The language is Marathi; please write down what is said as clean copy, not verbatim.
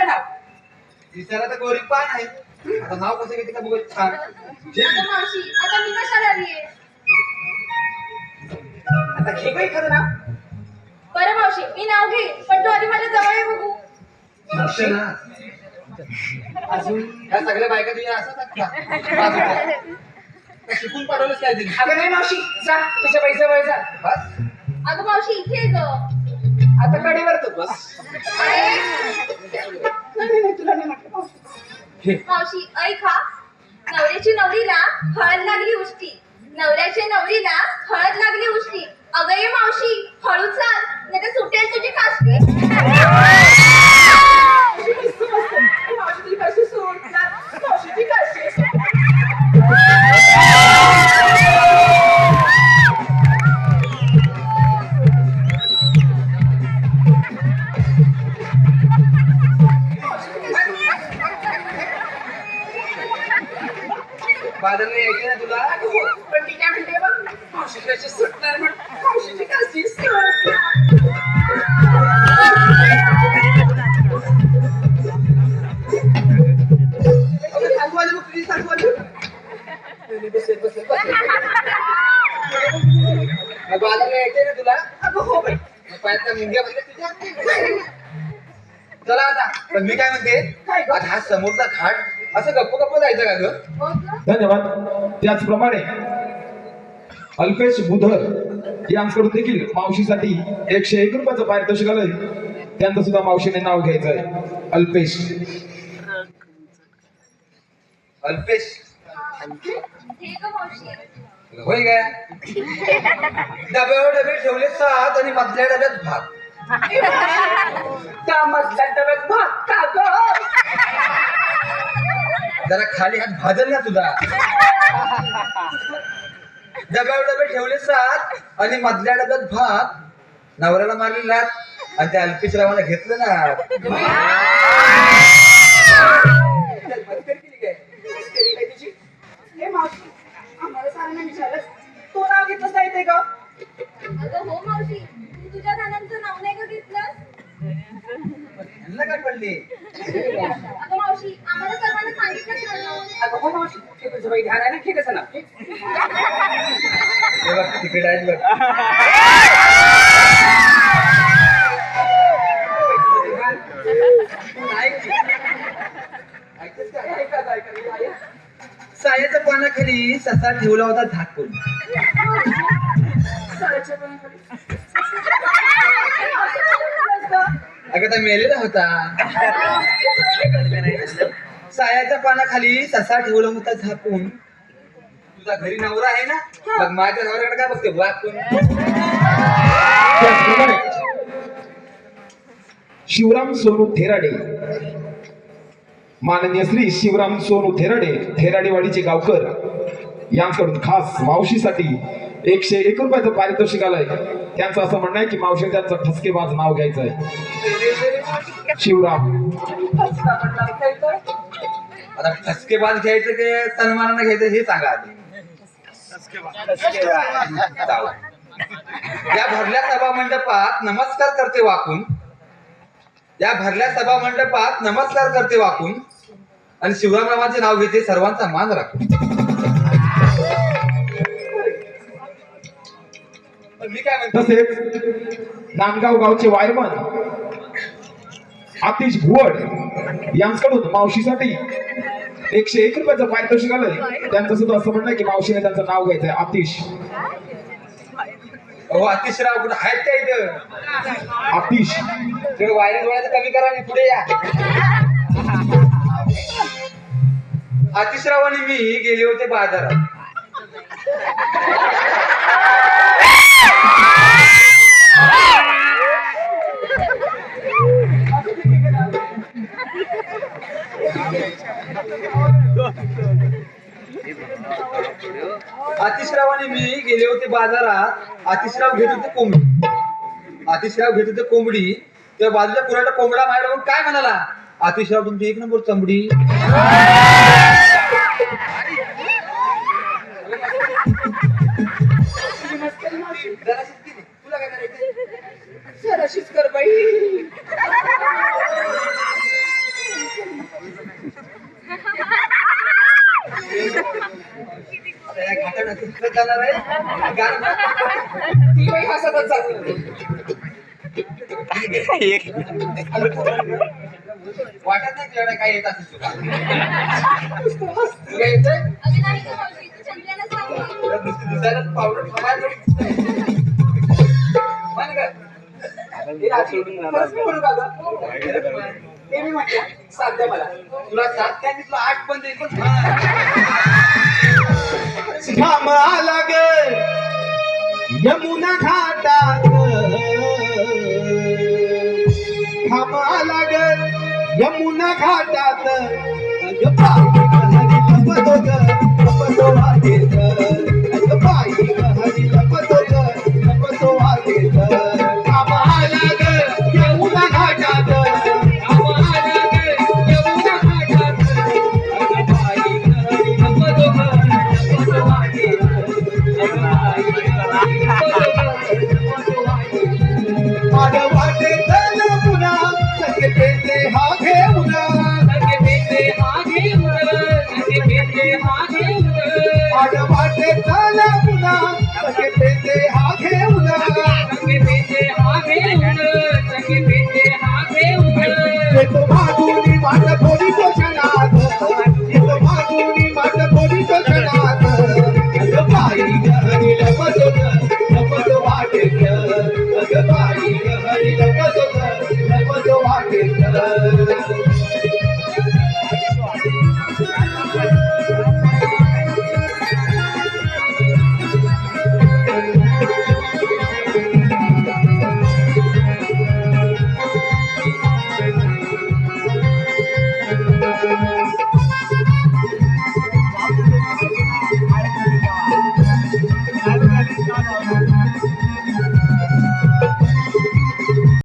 नाव? दिसायला तर गोरी पान आहे. आता नाव कसं घेते का बघत छान. अगं मावशी आता मी कशाला आलीये? आता घे गं एखादं नाव. बरं मावशी मी नाव घे पण तू आधी माझ्या जवळ ये बघू. मावशी ना अजून या सगळ्या बायका तुझ्या असतात का? शिकून पाठवलंच काय तरी. अगं नाही मावशी जा तुझ्या पैसे वय जा. बस अगं मावशी इथे ग. आता कडेवर तू बस. नाही, तुला नाही म्हटलं मावशी. मावशी ऐका नवऱ्याची नवरीला हळद लागली उष्टी. नवऱ्याच्या नवरीला हळद लागली उष्टी. अगं ये मावशी हळू चाल नाही तर सुटेल तुझी काष्टी. मावशी तुझी कशी सोडणार? मावशीची कशी बादलने यायचे ना तुला. पण ती काय म्हणते बघ मावशी कशी सुटणार म्हण. मावशीची कशी सुटणार? अगं सांगू आली बघ तुझी सांगू आली. बादलने यायचे ना तुला. अगं हो बाई. मग पायातल्या मुंग्या बसल्या तुझ्या. चला आता पण मी काय म्हणते आता हा समोरचा घाट असं गप्प गप्प जायचं का ग? हो ग. धन्यवाद. त्याचप्रमाणे अल्पेश बुधर यांकडून देखील मावशीसाठी 101 रुपयाचं पारितोषिक आलंय. त्यांचं सुद्धा मावशीने नाव घ्यायचं आहे. अल्पेश. अल्पेश हे ग मावशी. होय काय? डब्यावर डबे ठेवले 7 आणि मधल्या डब्यात भात. त्या मधल्या डब्यात भात का गं? जरा खाली हात भाजल ना तुझा. डब्यावर डबे ठेवले 7 आणि मधल्या डब्यात भात. नवऱ्याला मारली लात आणि त्या अल्पेशरावाला घेतलं ना. हे मावशी आम्हाला साऱ्यांना विचारलंस तो नाव घेतलंस नाही ते ग? अगं हो मावशी तू तुझ्या नानांचं नाव नाही का घेतलं? ह्यांना काय पडली? अगं मावशी आम्हाला सर्वांना सांगितलंच ना. अगं हो मावशी हे तुझं बाई ध्यान आहे ना ठीक आहे ना. हे बघ तिकडे आहे बघ. ऐकतेस का? सायाच्या पानाखाली ससा ठेवला होता झाकून. अगं त्या मेलेला होता. सायाच्या पानाखाली ससा ठेवला होता झाकून. तुझा घरी नवरा आहे ना मग माझ्या नवऱ्याकडे काय बघते वाकून. त्याचप्रमाणे शिवराम सोनू थेराडे. माननीय श्री शिवराम सोनू थेराडे थेराडेवाडीचे गावकर यांकडून खास मावशीसाठी 101 रुपयाचं पारितोषिक आलंय. त्यांचं असं म्हणणं आहे की मावशी त्यांचं ठसकेबाज नाव घ्यायचं आहे. शिवराम. आता ठसकेबाज घ्यायचं की सन्मानानं घ्यायचं हे सांगा आधी. जाऊ. या भरल्या सभा मंडपात नमस्कार करते वाकून. या भरल्या सभा मंडपात नमस्कार करते वाकून आणि शिवरामरावांचे नाव घेते सर्वांचा मान राखून. मी काय म्हणतो तसेच नांदगाव गावचे वायरमन आतिश भुवड यांच्याकडून मावशीसाठी 101 रुपयाचं पारितोषिक आलंय. त्यांचं सुद्धा असं म्हणणं आहे की मावशीने त्यांचं नाव घ्यायचंय. आतिश. हो आतिशराव कुठं आहेत त्या इथं? आतिश. तुम्ही वायरी डोळ्याचं कमी करा आणि पुढे या. आतिशराव आणि मी गेले होते बाजारात. आतिशराव आणि मी गेले होते बाजारात. आतिशराव घेत होते कोंबडी. आतिशराव घेत होते कोंबडी. त्या बाजूच्या पुराठा कोंबडा माझ्या बघून काय म्हणाला? आतिशराव तुमची 1 नंबर चमडी. तुला काय करायचं? जराशीच कर बाई. गाणं किती जाणार आहे गाणं ती बाई हसतच जाते. वाटत नाही तुझ्याकडे काय येत असेल तुला तुला येतंय? अगं नाही गं मावशी, तू चंद्राला सांग. तुला नुसती दिसायला पावडर ठेवायला म्हण गं. हे रात्री खरंच मी म्हणू का गं? ते मी म्हटलं साथ द्या मला. तुला 7 काय तुला 8 पण देईल पण घाम आला ग यमुना घाटात घाम आला ग यमुना घाटात अग बाई हरी लपतो ग लपतो वाटेत अग बाई हरी लपतो ग लपतो वाटेत घाम आला ग यमुना घाटात घाम आला ग यमुना घाटात अग बाई हरी लपतो ग लपतो वाटेत अग बाई हरी लपतो ग लपतो वाटेत आड वाटेत न पुन्हा संगीते हा घेऊन संगीते हा घेऊन संगीते हा घेऊन आड वाटेत न